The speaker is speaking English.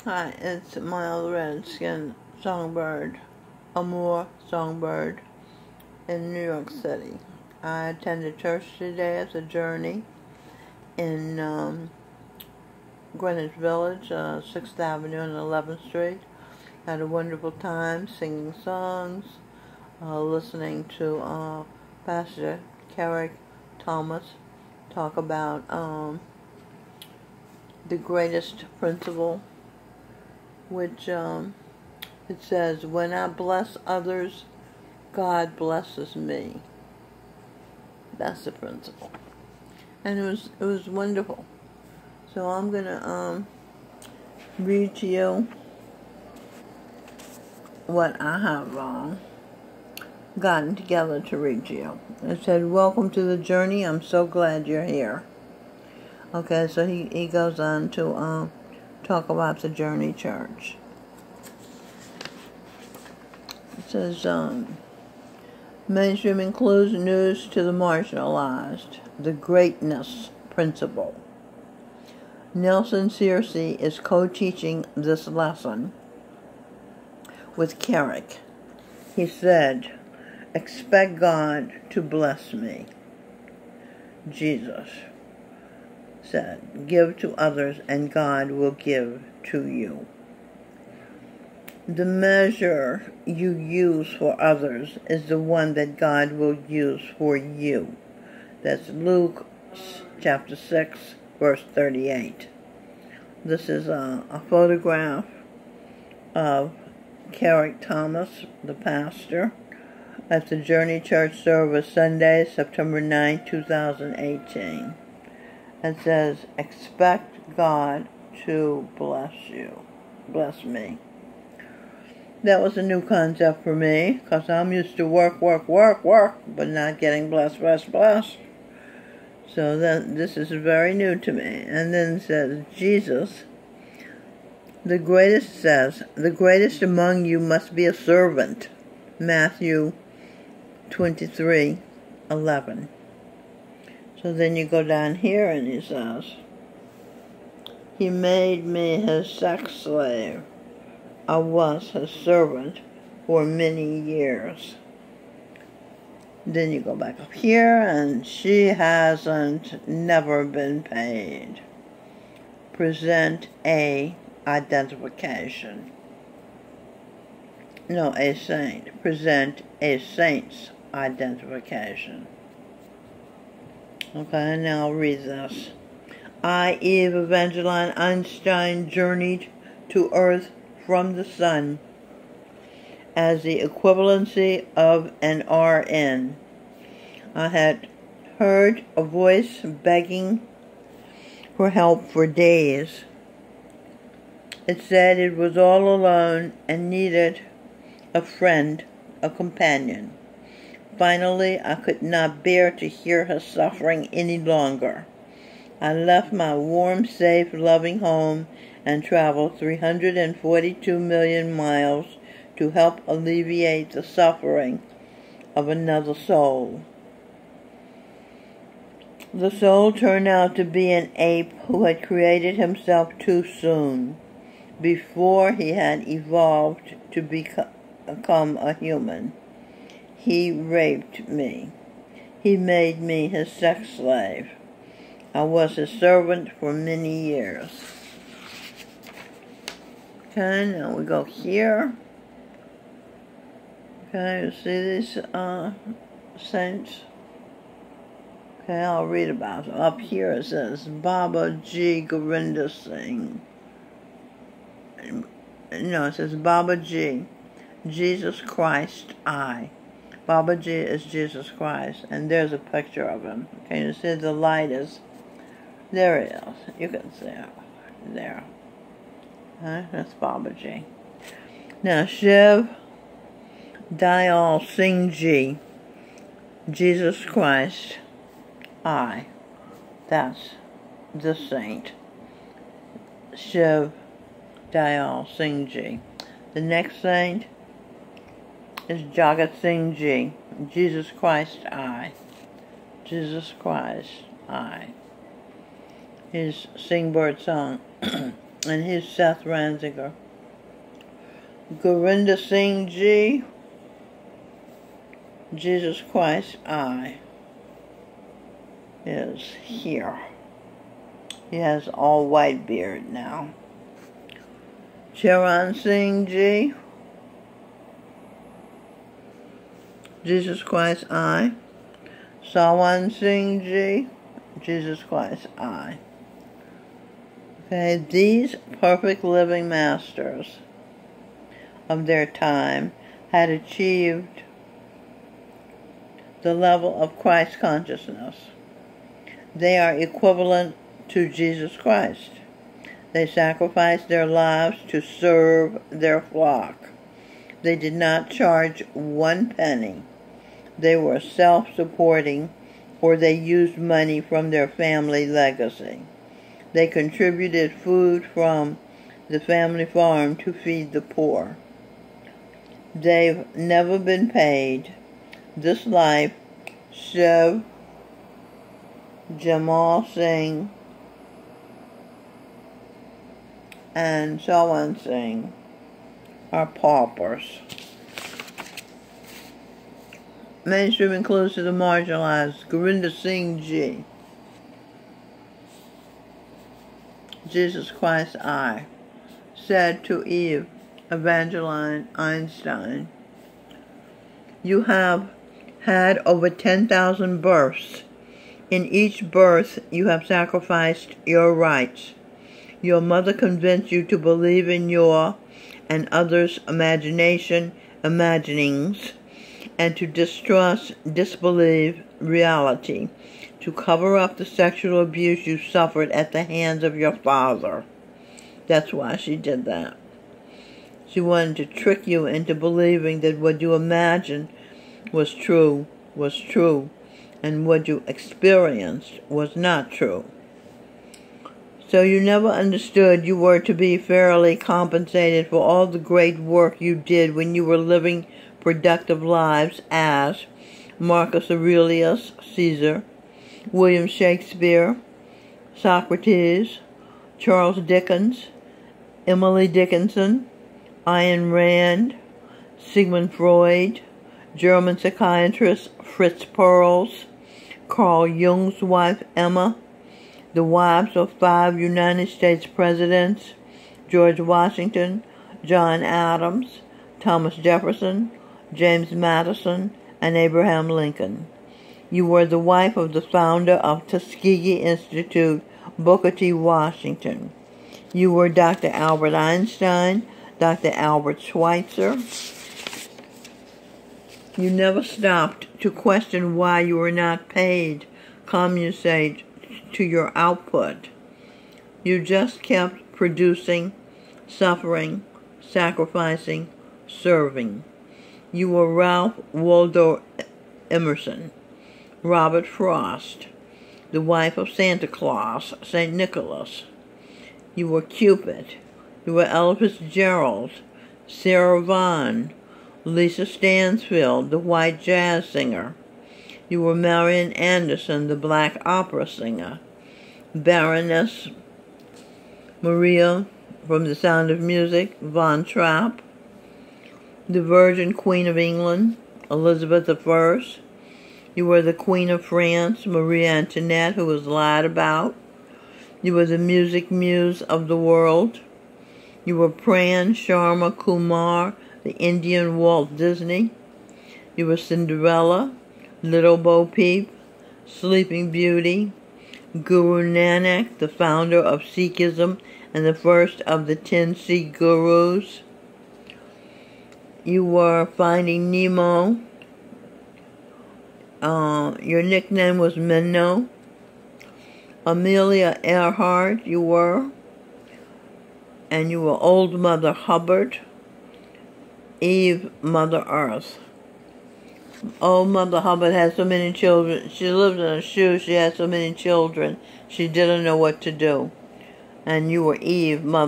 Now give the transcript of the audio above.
Hi, it's my old red-skinned songbird, Amour songbird, in New York City. I attended church today at the Journey in Greenwich Village, 6th Avenue and 11th Street. Had a wonderful time singing songs, listening to Pastor Carrick Thomas talk about the greatest principle, which it says, when I bless others, God blesses me. That's the principle. And it was wonderful. So I'm gonna read to you what I have gotten together to read to you. It said, welcome to the journey. I'm so glad you're here. Okay, so he goes on to talk about the Journey Church. It says, mainstream includes news to the marginalized, the greatness principle. Nelson Searcy is co-teaching this lesson with Carrick. He said, expect God to bless me. Jesus said, give to others and God will give to you. The measure you use for others is the one that God will use for you. That's Luke chapter 6, verse 38. This is a photograph of Carrick Thomas, the pastor, at the Journey Church service Sunday, September 9, 2018. It says, expect God to bless you. Bless me. That was a new concept for me, because I'm used to work, but not getting blessed. So this is very new to me. And then it says, Jesus, the greatest among you must be a servant. Matthew 23:11. So then you go down here and he says, he made me his sex slave. I was his servant for many years. Then you go back up here and she hasn't never been paid. Present a identification. No, a saint. Present a saint's identification. Okay, now I'll read this. I, Eve, Evangeline, Einstein, journeyed to Earth from the sun as the equivalency of an RN. I had heard a voice begging for help for days. It said it was all alone and needed a friend, a companion. Finally, I could not bear to hear her suffering any longer. I left my warm, safe, loving home and traveled 342 million miles to help alleviate the suffering of another soul. The soul turned out to be an ape who had created himself too soon, before he had evolved to become a human. He raped me. He made me his sex slave. I was his servant for many years. Okay, now we go here. Okay, you see these saints? Okay, I'll read about them. Up here it says, Baba G. Gurinder Singh. No, it says Baba G. Jesus Christ, I. Baba G is Jesus Christ, and there's a picture of him. Okay, you see the light is, there it is. You can see it there. That's Baba G. Now, Shiv Dayal Singh Ji, Jesus Christ, I. That's the saint. Shiv Dayal Singh Ji. The next saint is Jagat Singh Ji, Jesus Christ, I. Jesus Christ, I. His Sing Bird song and he's Seth Ranziger. Gurinder Singh G, Jesus Christ I, is here. He has all white beard now. Charan Singh G, Jesus Christ I. Sawan Singh G, Jesus Christ I. Okay, these perfect living masters of their time had achieved the level of Christ consciousness. They are equivalent to Jesus Christ. They sacrificed their lives to serve their flock. They did not charge 1 penny. They were self-supporting, or they used money from their family legacy. They contributed food from the family farm to feed the poor. They've never been paid. This life, Shiv, Jamal Singh, and Sawan Singh are paupers. Mainstream includes to the marginalized. Gurinder Singh G, Jesus Christ I, said to Eve, Evangeline, Einstein, "You have had over 10,000 births. In each birth you have sacrificed your rights. Your mother convinced you to believe in your and others' imaginings, and to disbelieve reality, to cover up the sexual abuse you suffered at the hands of your father." That's why she did that. She wanted to trick you into believing that what you imagined was true, and what you experienced was not true. So you never understood you were to be fairly compensated for all the great work you did when you were living productive lives as Marcus Aurelius Caesar, William Shakespeare, Socrates, Charles Dickens, Emily Dickinson, Ayn Rand, Sigmund Freud, German psychiatrist Fritz Perls, Carl Jung's wife Emma, the wives of 5 United States presidents, George Washington, John Adams, Thomas Jefferson, James Madison, and Abraham Lincoln. You were the wife of the founder of Tuskegee Institute, Booker T. Washington. You were Dr. Albert Einstein, Dr. Albert Schweitzer. You never stopped to question why you were not paid commensurate to your output. You just kept producing, suffering, sacrificing, serving. You were Ralph Waldo Emerson, Robert Frost, the wife of Santa Claus, St. Nicholas. You were Cupid. You were Ella Fitzgerald, Sarah Vaughan, Lisa Stansfield, the white jazz singer. You were Marian Anderson, the black opera singer. Baroness Maria from The Sound of Music, Von Trapp. The Virgin Queen of England, Elizabeth I. You were the Queen of France, Marie Antoinette, who was lied about. You were the music muse of the world. You were Pran Sharma Kumar, the Indian Walt Disney. You were Cinderella, Little Bo Peep, Sleeping Beauty, Guru Nanak, the founder of Sikhism and the first of the 10 Sikh gurus. You were Finding Nemo. Your nickname was Minnow. Amelia Earhart, you were. And you were Old Mother Hubbard. Eve, Mother Earth. Old Mother Hubbard had so many children. She lived in a shoe. She had so many children. She didn't know what to do. And you were Eve, Mother